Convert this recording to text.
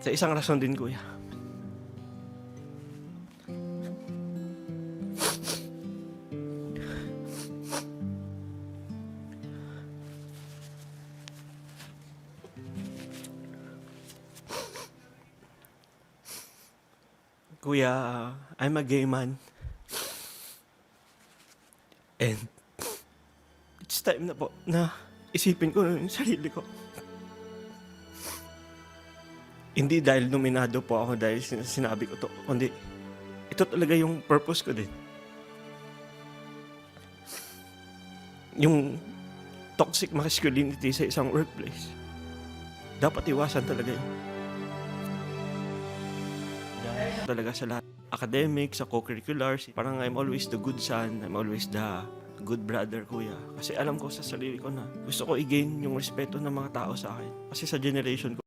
Sa isang rason din, kuya. Kuya, I'm a gay man. And it's time na po na isipin ko yung sarili ko. Hindi dahil nominado po ako dahil sinabi ko to, kundi ito talaga yung purpose ko din. Yung toxic masculinity sa isang workplace, dapat iwasan talaga yun. Talaga sa lahat. Academic, sa co-curriculars, parang I'm always the good son, I'm always the good brother, kuya. Kasi alam ko sa sarili ko na gusto ko i-gain yung respeto ng mga tao sa akin. Kasi sa generation ko